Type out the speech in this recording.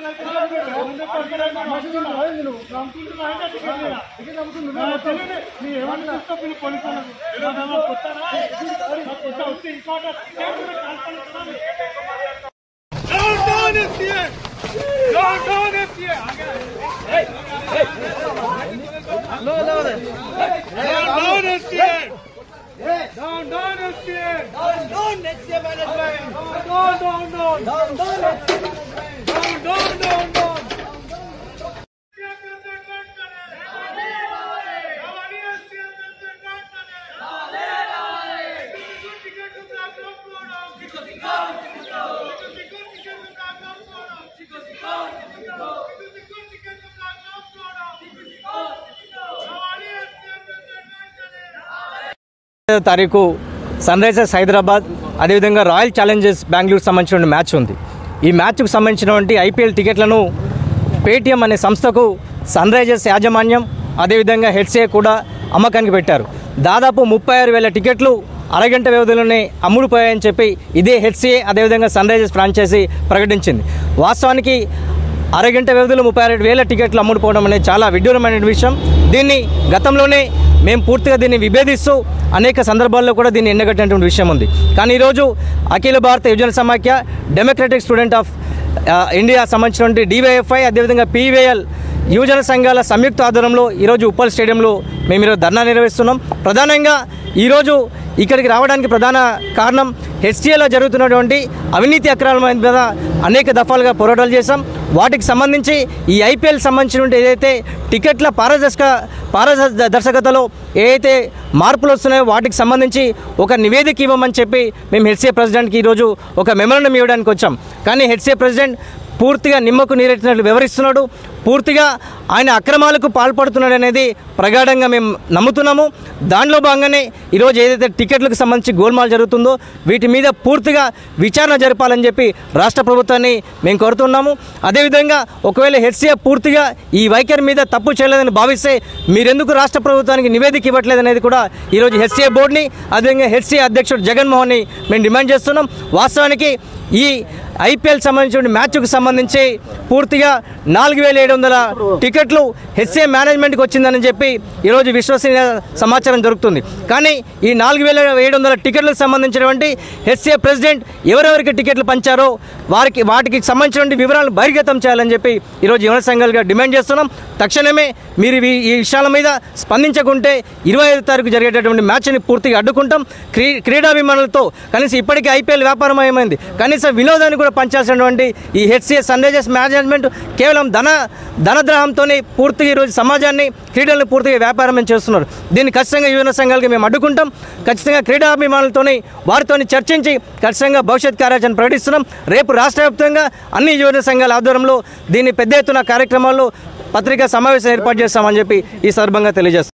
Down, FCA! Down, FCA management! Down! తారీఖు sun Risers Hyderabad అదేవిధంగా royal Challengers Bengaluru సంబంధించిన match ఉంది. ఈ మ్యాచ్కు సంబంధించినటువంటి ఐపీఎల్ టికెట్లను పేటీఎం అనే సంస్థకు సన్ రైజర్స్ యాజమాన్యం అదేవిధంగా హెచ్సిఏ కూడా అమ్మకానికి పెట్టారు. దాదాపు 36,000 టికెట్లు అరగంట వ్యవధిలోనే అమ్ముడుపోయాయని చెప్పి ఇదే హెచ్సిఏ అదేవిధంగా సన్ రైజర్స్ ఫ్రాంచైజీ ప్రకటించింది. వాస్తవానికి అరగంట వ్యవధిలో 36,000 టికెట్లు అమ్ముడుపోవడం అనేది చాలా విడ్డూరమైన విషయం. దీన్ని గతంలోనే మేము పూర్తిగా దీన్ని విభేదిస్తూ అనేక సందర్భాల్లో కూడా దీన్ని ఎండగట్టినటువంటి విషయం ఉంది. కానీ ఈరోజు అఖిల భారత యువజన సమాఖ్య డెమోక్రటిక్ స్టూడెంట్ ఆఫ్ ఇండియా సంబంధించినటువంటి డివైఎఫ్ఐ అదేవిధంగా పీవీఎల్ యువజన సంఘాల సంయుక్త ఆధ్వర్యంలో ఈరోజు ఉప్పల్ స్టేడియంలో మేము ఈరోజు ధర్నా నిర్వహిస్తున్నాం. ప్రధానంగా ఈరోజు ఇక్కడికి రావడానికి ప్రధాన కారణం హెచ్సిఏలో జరుగుతున్నటువంటి అవినీతి అక్రమాల మీద అనేక దఫాలుగా పోరాటాలు చేశాం. వాటికి సంబంధించి ఈ ఐపీఎల్ సంబంధించినటువంటి ఏదైతే టికెట్ల పారదర్శకతలో ఏదైతే మార్పులు వస్తున్నాయో వాటికి సంబంధించి ఒక నివేదిక ఇవ్వమని చెప్పి మేము హెచ్సిఏ ప్రెసిడెంట్కి ఈరోజు ఒక మెమోరాండం ఇవ్వడానికి వచ్చాం. కానీ హెచ్సిఏ ప్రెసిడెంట్ పూర్తిగా నిమ్మకు నీరెట్టినట్లు వివరిస్తున్నాడు. పూర్తిగా ఆయన అక్రమాలకు పాల్పడుతున్నాడు అనేది ప్రగాఢంగా మేము నమ్ముతున్నాము. దానిలో భాగంగానే ఈరోజు ఏదైతే టికెట్లకు సంబంధించి గోల్మాల్ జరుగుతుందో వీటి మీద పూర్తిగా విచారణ జరపాలని చెప్పి రాష్ట్ర ప్రభుత్వాన్ని మేము కోరుతున్నాము. అదేవిధంగా ఒకవేళ హెచ్సిఏ పూర్తిగా ఈ వైఖరి మీద తప్పు చేయలేదని భావిస్తే మీరెందుకు రాష్ట్ర ప్రభుత్వానికి నివేదిక ఇవ్వట్లేదు అనేది కూడా ఈరోజు హెచ్సిఏ బోర్డుని అదేవిధంగా హెచ్సిఏ అధ్యక్షుడు జగన్మోహన్ని మేము డిమాండ్ చేస్తున్నాం. వాస్తవానికి ఈ ఐపీఎల్ సంబంధించిన మ్యాచ్కు సంబంధించి పూర్తిగా 4,700 టికెట్లు హెచ్సిఏ మేనేజ్మెంట్కి వచ్చిందని చెప్పి ఈరోజు విశ్వసనీయ సమాచారం దొరుకుతుంది. కానీ ఈ 4,700 టికెట్లకు సంబంధించినటువంటి హెచ్సిఏ ప్రెసిడెంట్ ఎవరెవరికి టికెట్లు పంచారో వాటికి సంబంధించిన వివరాలను బహిర్గతం చేయాలని చెప్పి ఈరోజు యువన సంఘాలుగా డిమాండ్ చేస్తున్నాం. తక్షణమే మీరు ఈ విషయాల మీద స్పందించకుంటే 25వ తారీఖు జరిగేటటువంటి మ్యాచ్ని పూర్తిగా అడ్డుకుంటాం. క్రీడాభిమానులతో కనీసం ఇప్పటికీ ఐపీఎల్ వ్యాపారమయమైంది, కనీసం వినోదాన్ని కూడా పంచాల్సినటువంటి ఈ హెచ్సిఏ సన్ రైజర్స్ మేనేజ్మెంట్ కేవలం ధనద్రాహంతోనే పూర్తిగా ఈరోజు సమాజాన్ని క్రీడలను పూర్తిగా వ్యాపారం చేస్తున్నారు. దీన్ని ఖచ్చితంగా యువన సంఘాలుగా మేము అడ్డుకుంటాం. ఖచ్చితంగా క్రీడాభిమానులతోని వారితో చర్చించి ఖచ్చితంగా భవిష్యత్ కార్యాచరణ ప్రకటిస్తున్నాం. రేపు రాష్ట్ర వ్యాప్తంగా అన్ని యువన సంఘాల ఆధ్వర్యంలో దీన్ని పెద్ద ఎత్తున కార్యక్రమాల్లో పత్రికా సమావేశం ఏర్పాటు చేస్తామని చెప్పి ఈ సందర్భంగా తెలియజేస్తాం.